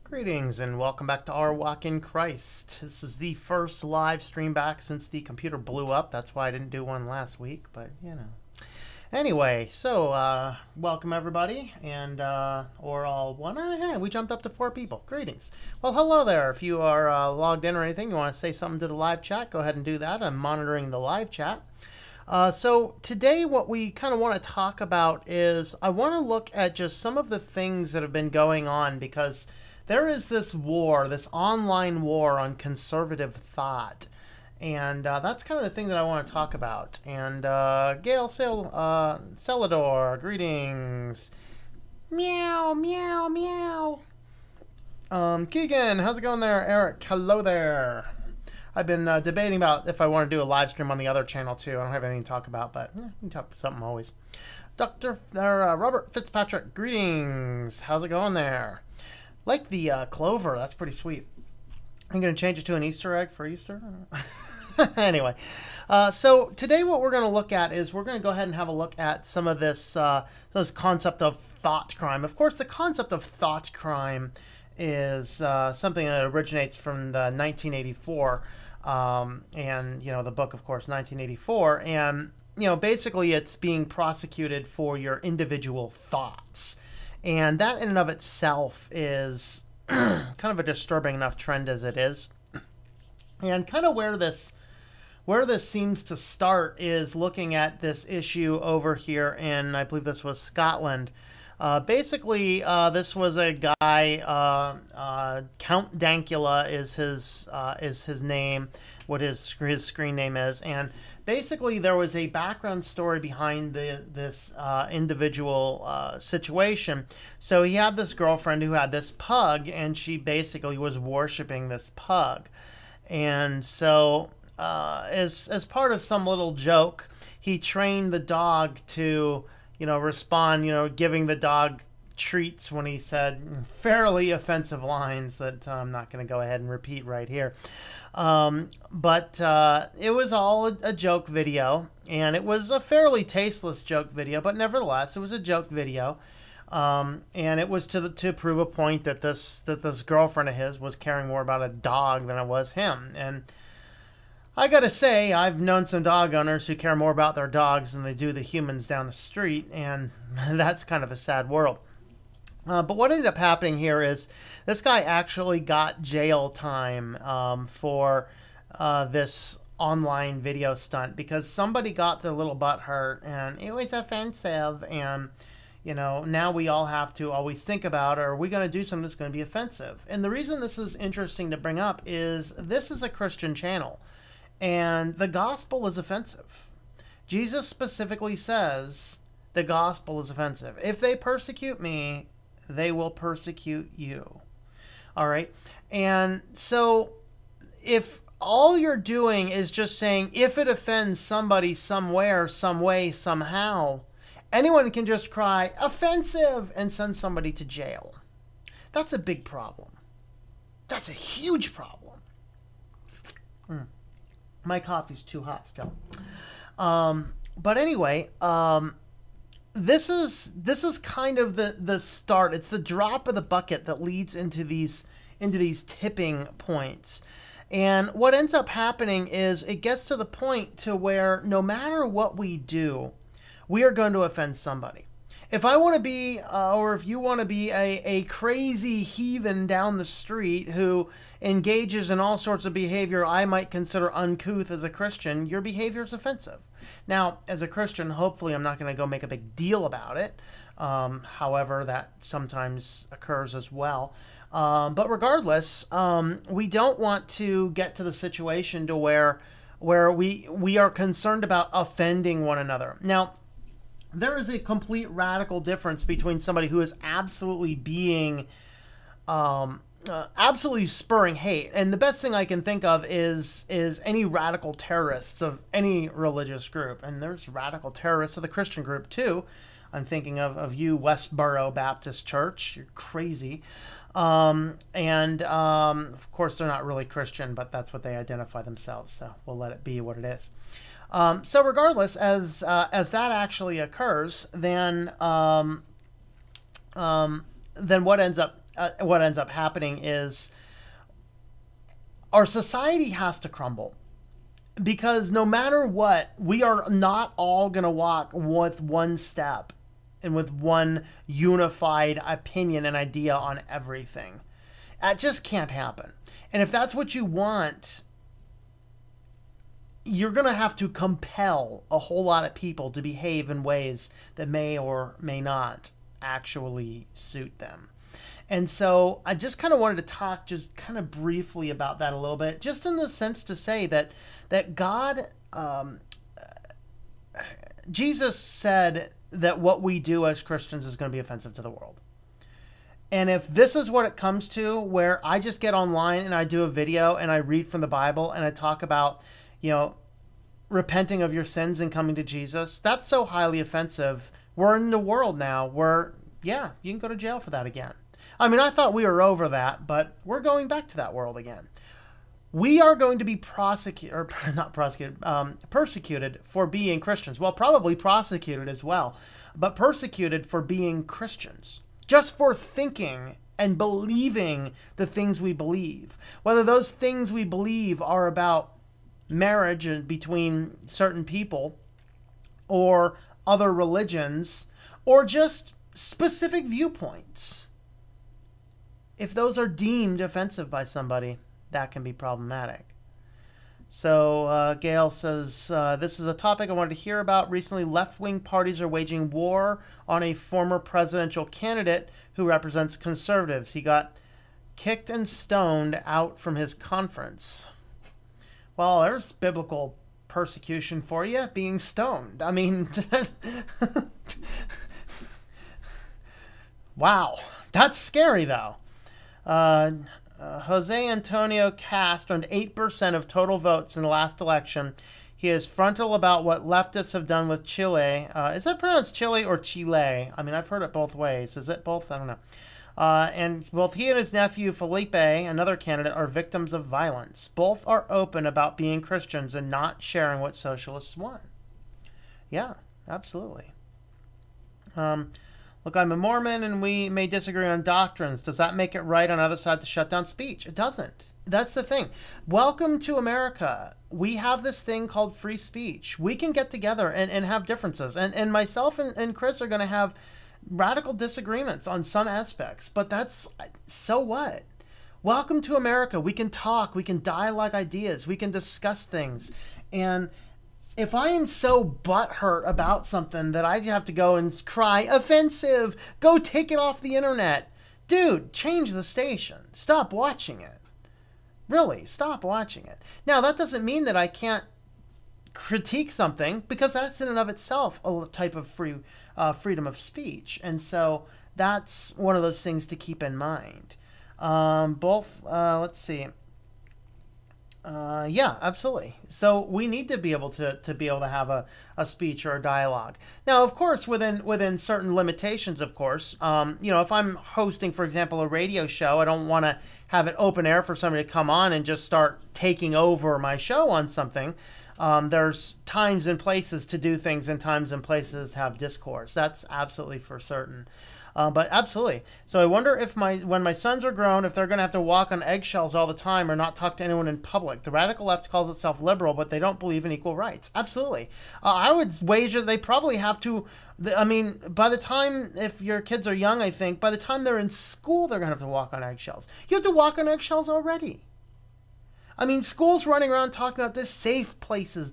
Greetings and welcome back to Our Walk in Christ. This is the first live stream back since the computer blew up. That's why I didn't do one last week, but you know. Anyway, so welcome everybody, and or all one. Hey, we jumped up to 4 people. Greetings. Well, hello there. If you are logged in or anything, you want to say something to the live chat, go ahead and do that. I'm monitoring the live chat. So today what we kind of want to talk about is I want to look at just some of the things that have been going on, because there is this war, this online war on conservative thought. And that's kind of the thing that I want to talk about. And Gail Celador, greetings. Meow, meow, meow. Keegan, how's it going there? Eric, hello there. I've been debating about if I want to do a live stream on the other channel too. I don't have anything to talk about, but we can talk about something always. Robert Fitzpatrick, greetings. How's it going there? Like the clover, that's pretty sweet. I'm going to change it to an Easter egg for Easter. Anyway, so today what we're going to look at is we're going to go ahead and have a look at some of this concept of thought crime. Of course, the concept of thought crime is something that originates from the 1984, and you know, the book, of course, 1984, and you know, basically it's being prosecuted for your individual thoughts. And that in and of itself is kind of a disturbing enough trend as it is. And kind of where this seems to start is looking at this issue over here in, I believe this was Scotland. Basically, this was a guy, Count Dankula is his name, what his screen name is, and basically there was a background story behind this individual situation. So he had this girlfriend who had this pug, and she basically was worshiping this pug, and so as part of some little joke, he trained the dog to, you know, respond, you know, giving the dog treats when he said fairly offensive lines that I'm not going to go ahead and repeat right here. But it was all a joke video, and it was a fairly tasteless joke video, but nevertheless, it was a joke video. And it was to prove a point that this girlfriend of his was caring more about a dog than it was him. And I gotta say, I've known some dog owners who care more about their dogs than they do the humans down the street, and that's kind of a sad world. But what ended up happening here is this guy actually got jail time for this online video stunt, because somebody got their little butt hurt, and it was offensive, and you know, now we all have to always think about, are we going to do something that's going to be offensive? And the reason this is interesting to bring up is this is a Christian channel. And the gospel is offensive. Jesus specifically says the gospel is offensive. If they persecute me, they will persecute you. All right? And so if all you're doing is just saying, if it offends somebody somewhere, some way, somehow, anyone can just cry, offensive, and send somebody to jail. That's a big problem. That's a huge problem. My coffee's too hot still. But anyway, this is kind of the start. It's the drop of the bucket that leads into these tipping points. And what ends up happening is it gets to the point to where no matter what we do, we are going to offend somebody. If I want to be, or if you want to be a crazy heathen down the street who engages in all sorts of behavior I might consider uncouth as a Christian, your behavior is offensive. Now, as a Christian, hopefully I'm not going to go make a big deal about it. However, that sometimes occurs as well. But regardless, we don't want to get to the situation to where we are concerned about offending one another. Now, there is a complete radical difference between somebody who is absolutely being, absolutely spurring hate. And the best thing I can think of is any radical terrorists of any religious group. And there's radical terrorists of the Christian group too. I'm thinking of you, Westboro Baptist Church. You're crazy. Of course, they're not really Christian, but that's what they identify themselves. So we'll let it be what it is. So regardless, as that actually occurs, then what ends up what ends up happening is our society has to crumble. Because no matter what, we are not all going to walk with one step and with one unified opinion and idea on everything. That just can't happen. And if that's what you want, you're going to have to compel a whole lot of people to behave in ways that may or may not actually suit them. And so I just kind of wanted to talk just kind of briefly about that a little bit, just in the sense to say that God, Jesus said that what we do as Christians is going to be offensive to the world. And if this is what it comes to, where I just get online and I do a video and I read from the Bible and I talk about, repenting of your sins and coming to Jesus, that's so highly offensive. We're in the world now where, yeah, you can go to jail for that again. I mean, I thought we were over that, but we're going back to that world again. We are going to be persecuted for being Christians. Well, probably prosecuted as well, but persecuted for being Christians. Just for thinking and believing the things we believe. Whether those things we believe are about marriage between certain people or other religions or just specific viewpoints. If those are deemed offensive by somebody, that can be problematic. So Gail says, this is a topic I wanted to hear about. Recently, left-wing parties are waging war on a former presidential candidate who represents conservatives. He got kicked and stoned out from his conference. Well, there's biblical persecution for you, being stoned. I mean, wow, that's scary though. Jose Antonio Cast earned 8% of total votes in the last election. He is frontal about what leftists have done with Chile. Is that pronounced Chile or Chile? I mean, I've heard it both ways. Is it both? I don't know. And both he and his nephew Felipe, another candidate, are victims of violence. Both are open about being Christians and not sharing what socialists want. Yeah, absolutely. Look, I'm a Mormon and we may disagree on doctrines. Does that make it right on the other side to shut down speech? It doesn't. That's the thing. Welcome to America. We have this thing called free speech. We can get together and have differences. And myself and Chris are going to have radical disagreements on some aspects. But that's, so what? Welcome to America. We can talk. We can dialogue ideas. We can discuss things. And if I am so butthurt about something that I have to go and cry, offensive, go take it off the internet. Dude, change the station. Stop watching it. Really, stop watching it. Now, that doesn't mean that I can't critique something, because that's in and of itself a type of freedom of speech. And so that's one of those things to keep in mind. Let's see. Yeah, absolutely. So we need to be able to have a speech or a dialogue. Now, of course, within certain limitations, of course, if I'm hosting, for example, a radio show, I don't want to have it open air for somebody to come on and just start taking over my show on something. There's times and places to do things and times and places to have discourse. That's absolutely for certain. But absolutely. So I wonder if when my sons are grown, if they're going to have to walk on eggshells all the time or not talk to anyone in public. The radical left calls itself liberal, but they don't believe in equal rights. Absolutely. I would wager they probably have to. I mean, by the time, if your kids are young, I think, by the time they're in school, they're going to have to walk on eggshells. You have to walk on eggshells already. I mean, school's running around talking about the safe places.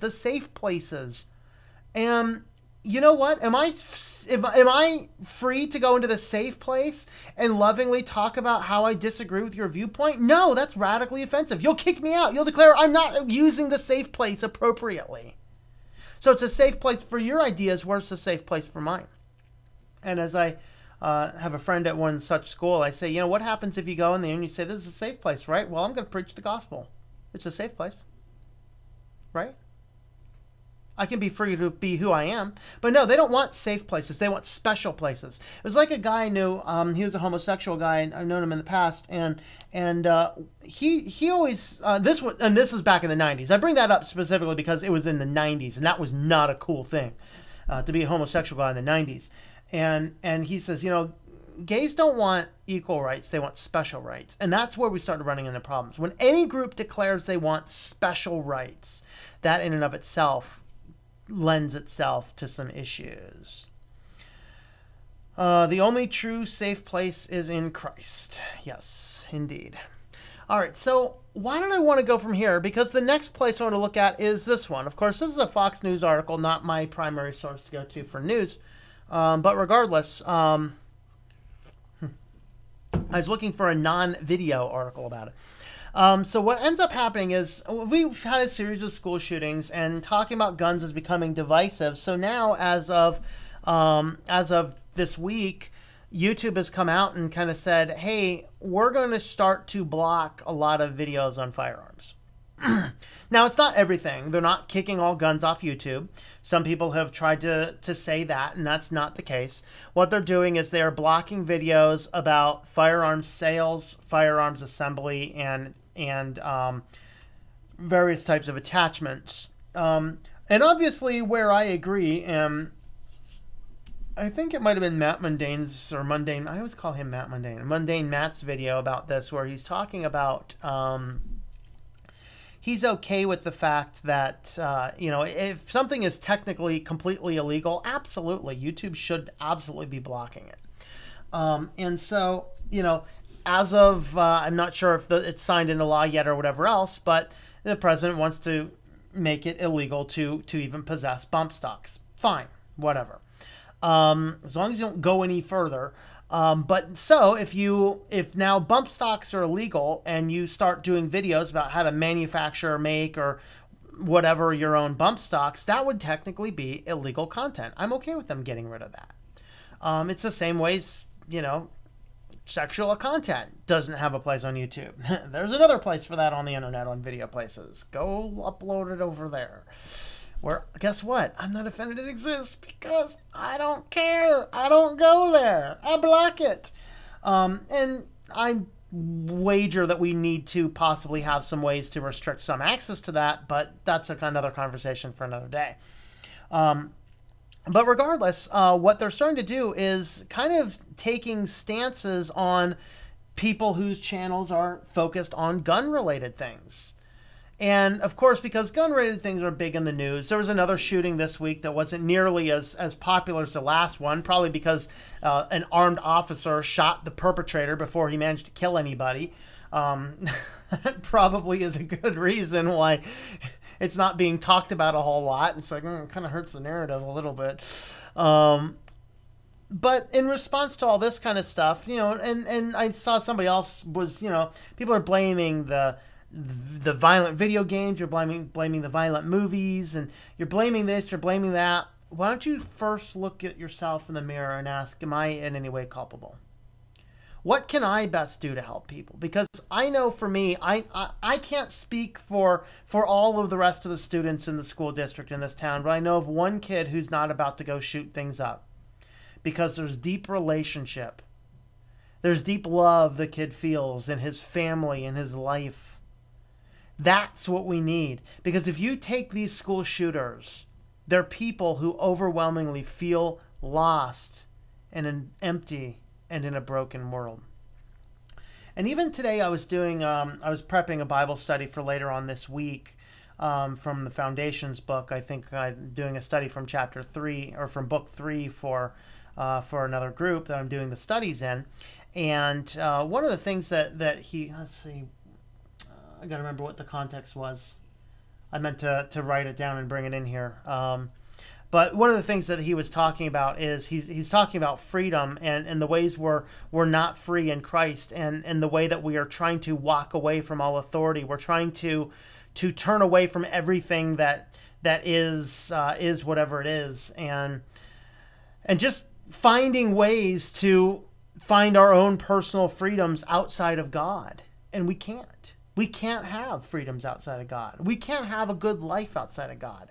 And you know what? Am I free to go into the safe place and lovingly talk about how I disagree with your viewpoint? No, that's radically offensive. You'll kick me out. You'll declare I'm not using the safe place appropriately. So it's a safe place for your ideas. Where's the safe place for mine? And as I have a friend at one such school, I say, what happens if you go in there and you say, this is a safe place, right? Well, I'm going to preach the gospel. It's a safe place, right? I can be free to be who I am. But no, they don't want safe places. They want special places. It was like a guy I knew. He was a homosexual guy, and I've known him in the past. And he always this was back in the 90s. I bring that up specifically because it was in the 90s, and that was not a cool thing to be a homosexual guy in the 90s. And he says, gays don't want equal rights, they want special rights. And that's where we started running into problems. When any group declares they want special rights, that in and of itself lends itself to some issues. The only true safe place is in Christ. Yes, indeed. All right, so why don't I want to go from here? Because the next place I want to look at is this one. Of course, this is a Fox News article, not my primary source to go to for news. But regardless, I was looking for a non-video article about it. So what ends up happening is we've had a series of school shootings, and talking about guns is becoming divisive. So now, as of this week, YouTube has come out and kind of said, hey, we're going to start to block a lot of videos on firearms. Now, it's not everything. They're not kicking all guns off YouTube. Some people have tried to say that, and that's not the case. What they're doing is they are blocking videos about firearms sales, firearms assembly, and various types of attachments. And obviously, where I agree, I think it might have been Matt Mundane's, or Mundane, I always call him Matt Mundane. Mundane Matt's video about this, where he's talking about he's okay with the fact that, if something is technically completely illegal, absolutely, YouTube should absolutely be blocking it. And so, as of, I'm not sure if it's signed into law yet or whatever else, but the president wants to make it illegal to even possess bump stocks. Fine, whatever. As long as you don't go any further. But so if now bump stocks are illegal and you start doing videos about how to manufacture, make, or whatever your own bump stocks, that would technically be illegal content. I'm okay with them getting rid of that. It's the same ways, sexual content doesn't have a place on YouTube. There's another place for that on the internet, on video places. Go upload it over there. Where, guess what? I'm not offended it exists because I don't care. I don't go there. I block it. And I wager that we need to possibly have some ways to restrict some access to that, but that's another conversation for another day. But regardless, what they're starting to do is kind of taking stances on people whose channels are focused on gun-related things. And, of course, because gun-related things are big in the news, there was another shooting this week that wasn't nearly as popular as the last one, probably because an armed officer shot the perpetrator before he managed to kill anybody. That probably is a good reason why it's not being talked about a whole lot. It's like, it kind of hurts the narrative a little bit. But in response to all this kind of stuff, and I saw somebody else was, people are blaming the violent video games, you're blaming the violent movies, and you're blaming this, you're blaming that. Why don't you first look at yourself in the mirror and ask, am I in any way culpable? What can I best do to help people? Because I know for me, I can't speak for all of the rest of the students in the school district in this town, but I know of one kid who's not about to go shoot things up because there's deep relationship. There's deep love the kid feels in his family and his life. That's what we need. Because if you take these school shooters, they're people who overwhelmingly feel lost and empty and in a broken world. And even today I was prepping a Bible study for later on this week from the Foundations book. I think I'm doing a study from chapter 3 or from book 3 for another group that I'm doing the studies in. And one of the things that let's see, I got to remember what the context was. I meant to write it down and bring it in here. But one of the things that he was talking about is he's talking about freedom and the ways we're not free in Christ, and the way that we are trying to walk away from all authority. We're trying to turn away from everything that is whatever it is, and just finding ways to find our own personal freedoms outside of God. And we can't. We can't have freedoms outside of God. We can't have a good life outside of God.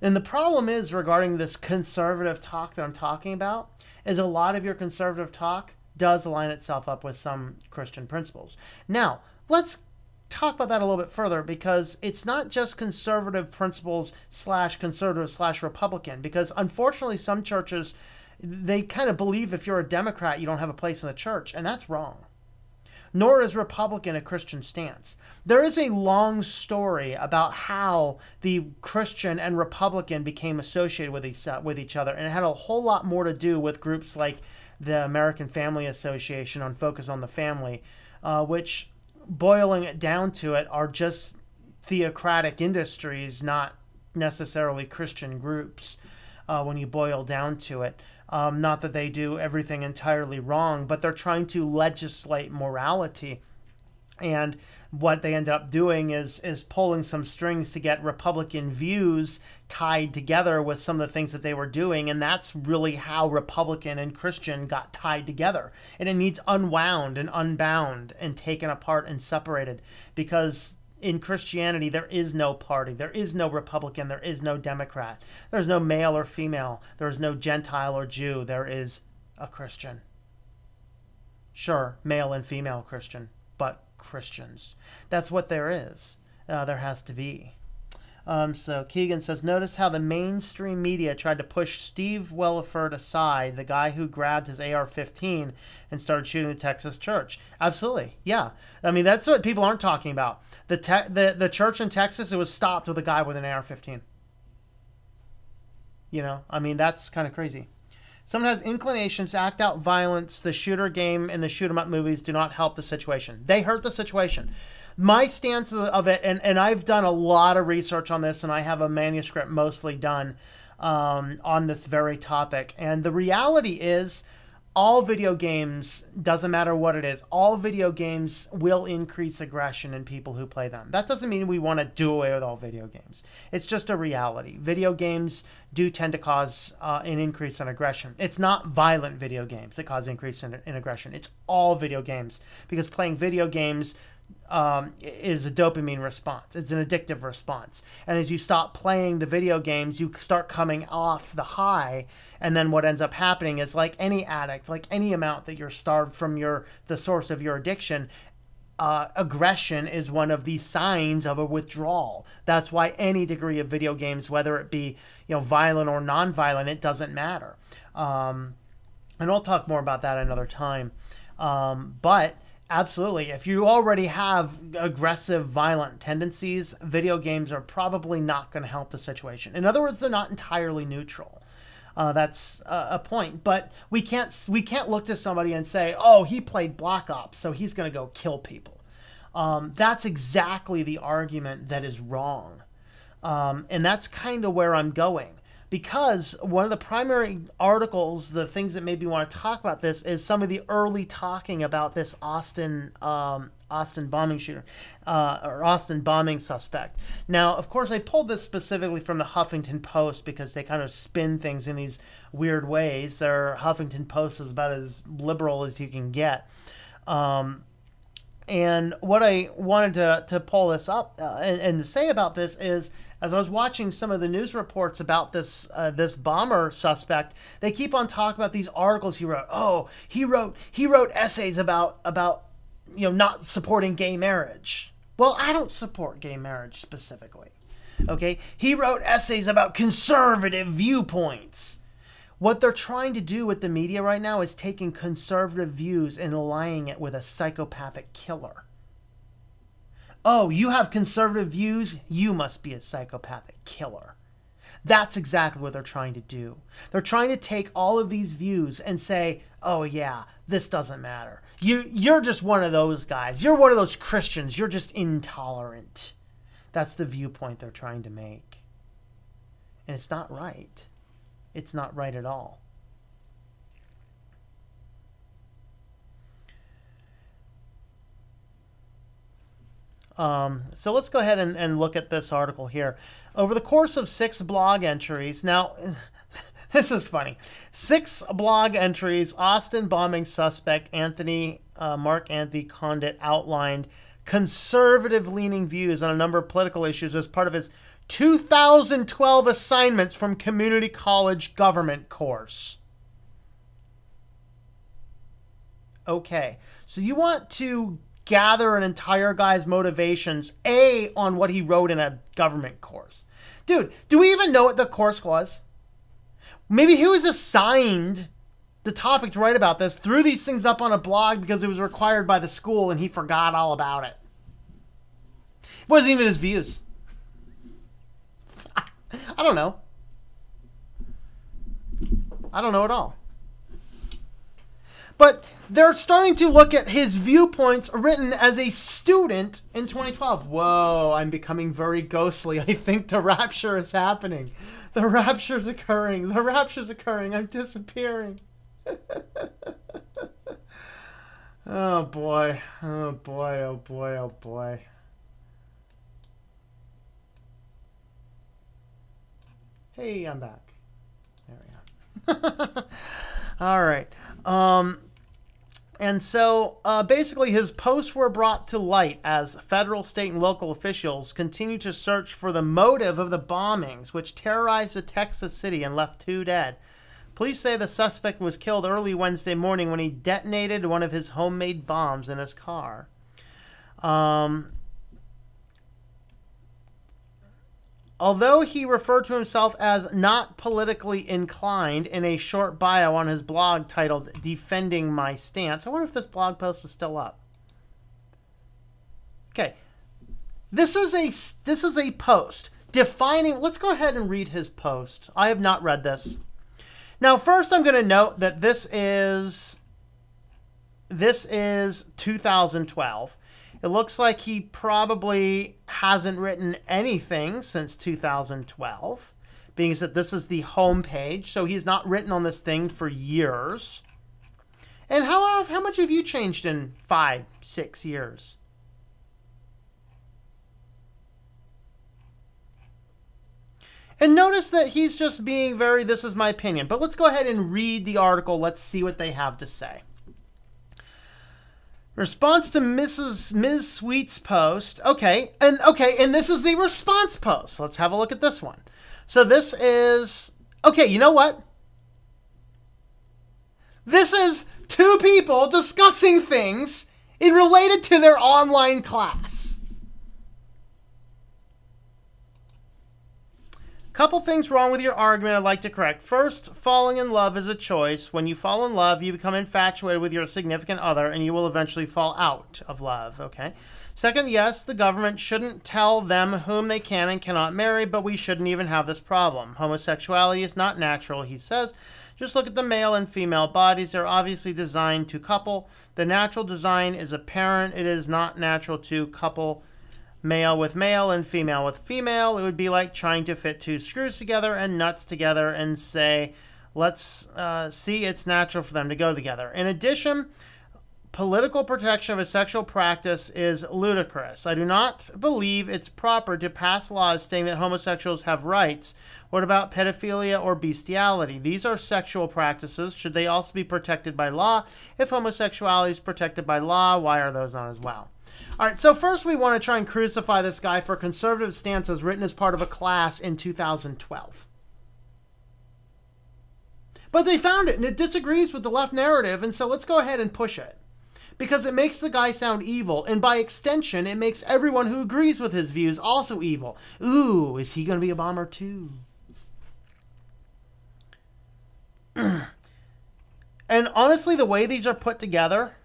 And the problem is, regarding this conservative talk that I'm talking about, is a lot of your conservative talk does align itself up with some Christian principles. Now, let's talk about that a little bit further, because it's not just conservative principles /conservative/Republican, because unfortunately some churches They kind of believe if you're a Democrat, you don't have a place in the church, and that's wrong. Nor is Republican a Christian stance. There is a long story about how the Christian and Republican became associated with each other, and it had a whole lot more to do with groups like the American Family Association on Focus on the Family, which, boiling it down to it, are just theocratic industries, not necessarily Christian groups, when you boil down to it. Not that they do everything entirely wrong, but they're trying to legislate morality. And what they end up doing is pulling some strings to get Republican views tied together with some of the things that they were doing. And that's really how Republican and Christian got tied together. And it needs unwound and unbound and taken apart and separated, because in Christianity, there is no party. There is no Republican. There is no Democrat. There's no male or female. There is no Gentile or Jew. There is a Christian. Sure, male and female Christian, but Christians. That's what there is. There has to be. So Keegan says, notice how the mainstream media tried to push Steve Williford aside, the guy who grabbed his AR-15 and started shooting the Texas church. Absolutely. Yeah. I mean, that's what people aren't talking about. The church in Texas, it was stopped with a guy with an AR-15. You know, I mean, that's kind of crazy. Someone has inclinations to act out violence. The shooter game and the shoot 'em up movies do not help the situation. They hurt the situation. My stance of it, and I've done a lot of research on this, and I have a manuscript mostly done on this very topic. And the reality is, all video games, doesn't matter what it is, all video games will increase aggression in people who play them. That doesn't mean we want to do away with all video games. It's just a reality. Video games do tend to cause an increase in aggression. It's not violent video games that cause an increase in aggression. It's all video games, because playing video games is a dopamine response. It's an addictive response. And as you stop playing the video games, you start coming off the high. And then what ends up happening is, like any addict, like any amount that you're starved from the source of your addiction, aggression is one of the signs of a withdrawal. That's why any degree of video games, whether it be, you know, violent or non-violent, it doesn't matter. And I'll talk more about that another time. But absolutely, if you already have aggressive, violent tendencies, video games are probably not going to help the situation. In other words, they're not entirely neutral. That's a point. But we can't look to somebody and say, oh, he played Black Ops, so he's going to go kill people. That's exactly the argument that is wrong. And that's kind of where I'm going. Because one of the primary articles, the things that made me want to talk about this, is some of the early talking about this Austin bombing shooter, or Austin bombing suspect. Now, of course, I pulled this specifically from the Huffington Post because they kind of spin things in these weird ways. Their Huffington Post is about as liberal as you can get. And what I wanted to pull this up and to say about this is, as I was watching some of the news reports about this bomber suspect, they keep on talking about these articles he wrote. Oh, he wrote essays about you know, not supporting gay marriage. Well, I don't support gay marriage specifically. Okay, he wrote essays about conservative viewpoints. What they're trying to do with the media right now is taking conservative views and aligning it with a psychopathic killer. Oh, you have conservative views? You must be a psychopathic killer. That's exactly what they're trying to do. They're trying to take all of these views and say, oh yeah, this doesn't matter. You're just one of those guys. You're one of those Christians. You're just intolerant. That's the viewpoint they're trying to make. And it's not right. It's not right at all. So let's go ahead and look at this article here. Over the course of 6 blog entries, now this is funny. 6 blog entries, Austin bombing suspect Mark Anthony Condit outlined conservative-leaning views on a number of political issues as part of his 2012 assignments from community college government course. Okay, so you want to gather an entire guy's motivations, on what he wrote in a government course. Dude, do we even know what the course was? Maybe he was assigned the topic to write about this, threw these things up on a blog because it was required by the school, and he forgot all about it. It wasn't even his views. I don't know. I don't know at all. But they're starting to look at his viewpoints written as a student in 2012. Whoa, I'm becoming very ghostly. I think the rapture is happening. The rapture's occurring. The rapture's occurring. I'm disappearing. Oh boy. Oh boy. Oh boy. Oh boy. Hey, I'm back. There we go. All right. And so basically his posts were brought to light as federal, state, and local officials continue to search for the motive of the bombings, which terrorized a Texas city and left 2 dead. Police say the suspect was killed early Wednesday morning when he detonated one of his homemade bombs in his car. Although he referred to himself as not politically inclined in a short bio on his blog titled Defending My Stance. I wonder if this blog post is still up. Okay. This is a post defining, let's go ahead and read his post. I have not read this. Now, first I'm going to note that this is 2012. It looks like he probably hasn't written anything since 2012, being that this is the home page, so he's not written on this thing for years. And how much have you changed in 5, 6 years? And notice that he's just being very, this is my opinion. But let's go ahead and read the article. Let's see what they have to say. Response to Ms. Sweet's post. Okay, and this is the response post. Let's have a look at this one. So this is, okay, you know what? This is 2 people discussing things related to their online class. Couple things wrong with your argument I'd like to correct. First, falling in love is a choice. When you fall in love, you become infatuated with your significant other, and you will eventually fall out of love, okay? Second, yes, the government shouldn't tell them whom they can and cannot marry, but we shouldn't even have this problem. Homosexuality is not natural, he says. Just look at the male and female bodies. They're obviously designed to couple. The natural design is apparent. It is not natural to couple male with male and female with female. It would be like trying to fit 2 screws together and nuts together and say, let's see, it's natural for them to go together. In addition, political protection of a sexual practice is ludicrous. I do not believe it's proper to pass laws stating that homosexuals have rights. What about pedophilia or bestiality? These are sexual practices. Should they also be protected by law? If homosexuality is protected by law, why are those not as well? All right, so first we want to try and crucify this guy for conservative stances written as part of a class in 2012. But they found it, and it disagrees with the left narrative, and so let's go ahead and push it. Because it makes the guy sound evil, and by extension, it makes everyone who agrees with his views also evil. Ooh, is he going to be a bomber too? And honestly, the way these are put together,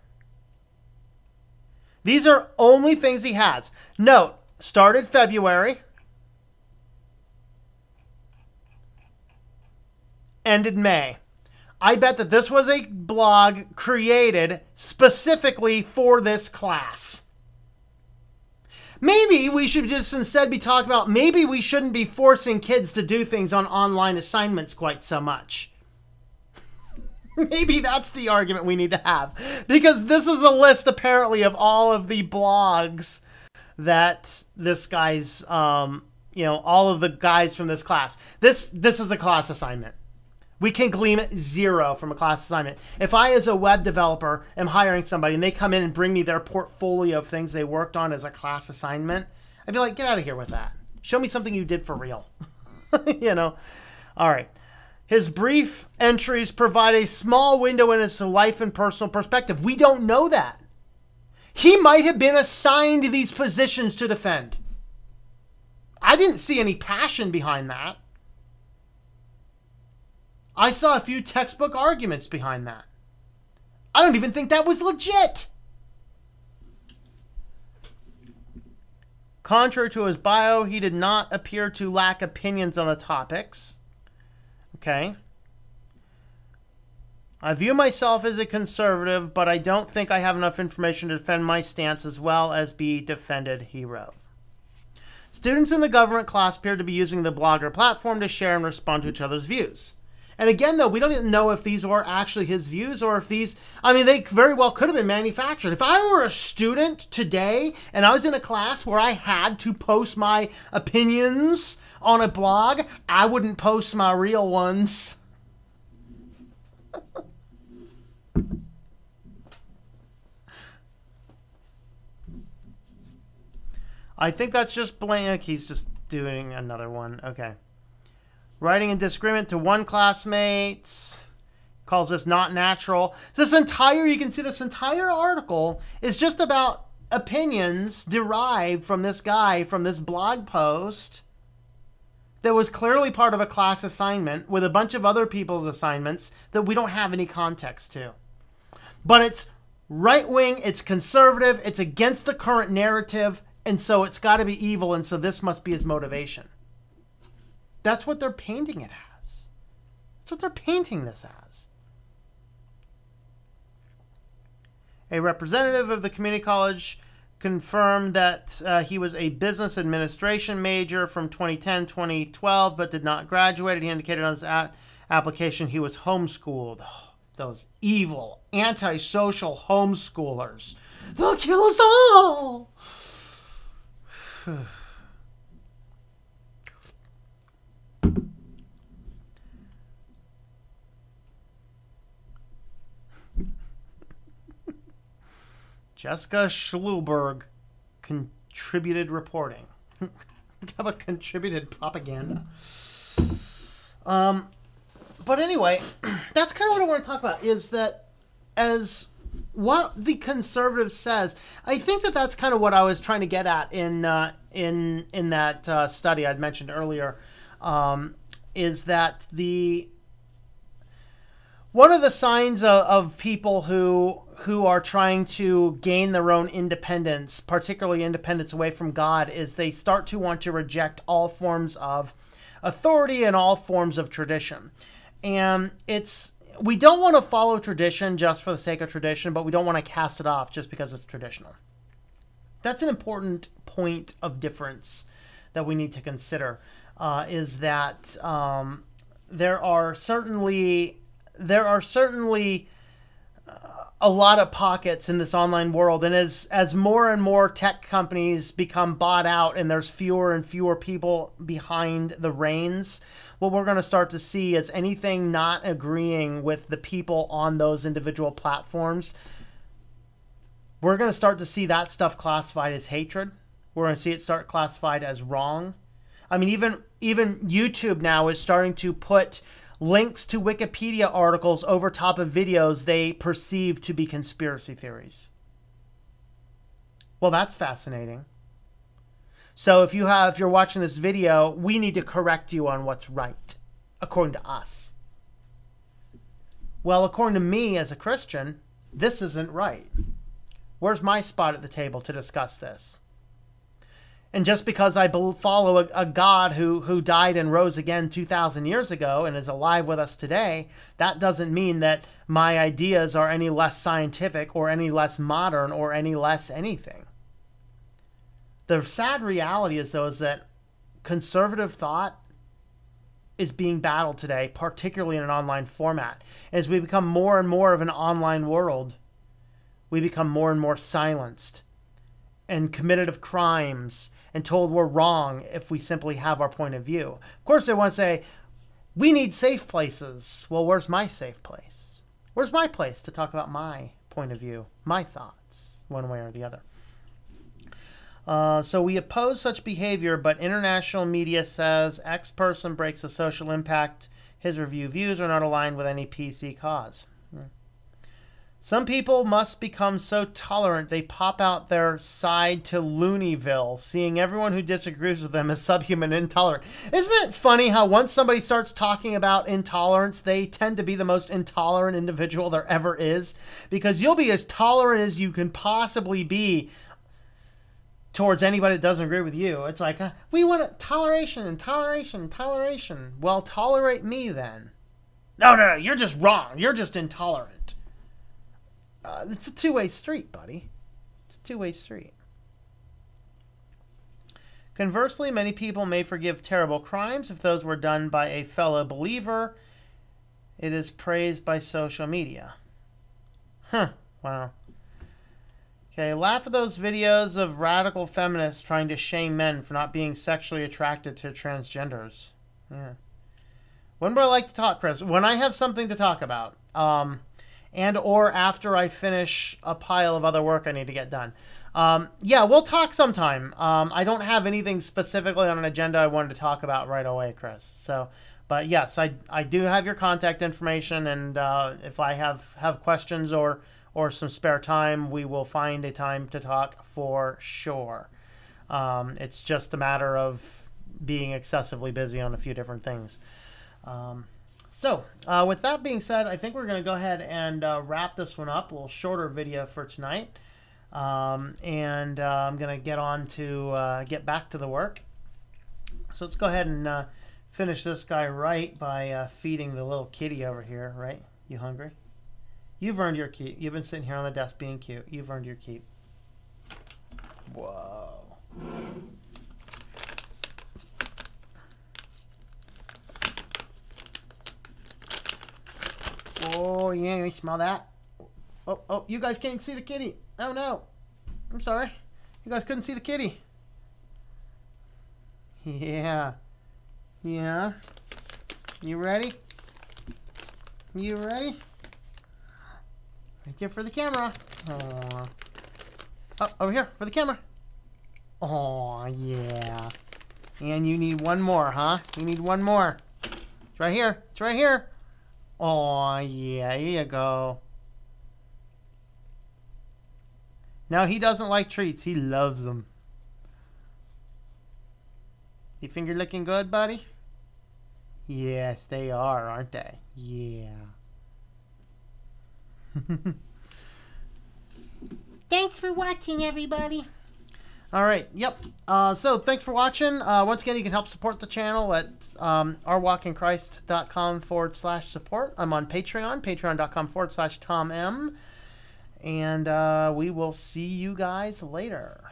these are only things he has. Note, started February, ended May. I bet that this was a blog created specifically for this class. Maybe we should just instead be talking about, maybe we shouldn't be forcing kids to do things on online assignments quite so much. Maybe that's the argument we need to have. Because this is a list, apparently, of all of the blogs that this guy's, all of the guys from this class. This is a class assignment. We can glean 0 from a class assignment. If I, as a web developer, am hiring somebody and they come in and bring me their portfolio of things they worked on as a class assignment, I'd be like, get out of here with that. Show me something you did for real. All right. His brief entries provide a small window into his life and personal perspective. We don't know that. He might have been assigned these positions to defend. I didn't see any passion behind that. I saw a few textbook arguments behind that. I don't even think that was legit. Contrary to his bio, he did not appear to lack opinions on the topics. Okay. I view myself as a conservative, but I don't think I have enough information to defend my stance as well as be defended, he wrote. Students in the government class appear to be using the Blogger platform to share and respond to each other's views. And again, though, we don't even know if these were actually his views or if these, I mean, they very well could have been manufactured. If I were a student today and I was in a class where I had to post my opinions on a blog, I wouldn't post my real ones. I think that's just blank. He's just doing another one. Okay. Writing in disagreement to one classmate. Calls this not natural. This entire, you can see this entire article is just about opinions derived from this guy, from this blog post that was clearly part of a class assignment with a bunch of other people's assignments that we don't have any context to. But it's right-wing, it's conservative, it's against the current narrative, and so it's got to be evil, and so this must be his motivation. That's what they're painting it as. That's what they're painting this as. A representative of the community college confirmed that he was a business administration major from 2010-2012, but did not graduate. He indicated on his application he was homeschooled. Oh, those evil, antisocial homeschoolers. They'll kill us all! Jessica Schluberg contributed reporting. How about contributed propaganda? But anyway, that's kind of what I want to talk about, is that as what the conservative says, I think that that's kind of what I was trying to get at in that study I'd mentioned earlier, is that one of the signs of people who are trying to gain their own independence, particularly independence away from God, is they start to want to reject all forms of authority and all forms of tradition. And we don't want to follow tradition just for the sake of tradition, but we don't want to cast it off just because it's traditional. That's an important point of difference that we need to consider, is that there are certainly a lot of pockets in this online world, and as more and more tech companies become bought out and there's fewer and fewer people behind the reins, what we're going to start to see is anything not agreeing with the people on those individual platforms, we're going to start to see that stuff classified as hatred. We're going to see it start classified as wrong. I mean, even YouTube now is starting to put links to Wikipedia articles over top of videos they perceive to be conspiracy theories. Well, that's fascinating. So if you're watching this video, we need to correct you on what's right, according to us. Well, according to me as a Christian, this isn't right. Where's my spot at the table to discuss this? And just because I follow a God who died and rose again 2,000 years ago and is alive with us today, that doesn't mean that my ideas are any less scientific or any less modern or any less anything. The sad reality is, though, is that conservative thought is being battled today, particularly in an online format. As we become more and more of an online world, we become more and more silenced and committed of crimes and told we're wrong if we simply have our point of view. Of course, they want to say, we need safe places. Well, where's my safe place? Where's my place to talk about my point of view, my thoughts, one way or the other? So we oppose such behavior, but international media says X person breaks the social impact. His review views are not aligned with any PC cause. Some people must become so tolerant they pop out their side to Looneyville, seeing everyone who disagrees with them as subhuman and intolerant. Isn't it funny how once somebody starts talking about intolerance, they tend to be the most intolerant individual there ever is? Because you'll be as tolerant as you can possibly be towards anybody that doesn't agree with you. It's like, we want toleration and toleration and toleration. Well, tolerate me then. No, you're just wrong. You're just intolerant. It's a two-way street, buddy. It's a two-way street. Conversely, many people may forgive terrible crimes if those were done by a fellow believer. It is praised by social media. Wow. Okay, laugh at those videos of radical feminists trying to shame men for not being sexually attracted to transgenders. Yeah. When would I like to talk, Chris? When I have something to talk about. And or after I finish a pile of other work I need to get done. Yeah, we'll talk sometime. I don't have anything specifically on an agenda I wanted to talk about right away, Chris. So, but yes, I do have your contact information, and if I have questions or some spare time, we will find a time to talk for sure. It's just a matter of being excessively busy on a few different things. So, with that being said, I think we're going to go ahead and wrap this one up. A little shorter video for tonight. And I'm going to get on to get back to the work. So let's go ahead and finish this guy right by feeding the little kitty over here, right? You hungry? You've earned your keep. You've been sitting here on the desk being cute. You've earned your keep. Whoa. Oh, yeah, you smell that? Oh, you guys can't see the kitty. Oh, no. I'm sorry. You guys couldn't see the kitty. Yeah. Yeah. You ready? You ready? Right here for the camera. Aww. Oh, over here for the camera. Oh, yeah. And you need one more, huh? You need one more. It's right here. It's right here. Oh, yeah, here you go. Now, he doesn't like treats. He loves them. Your finger looking good, buddy? Yes, they are, aren't they? Yeah. Thanks for watching, everybody. All right, yep. So thanks for watching. Once again, you can help support the channel at ourwalkinchrist.com/support. I'm on Patreon, patreon.com/TomM. And we will see you guys later.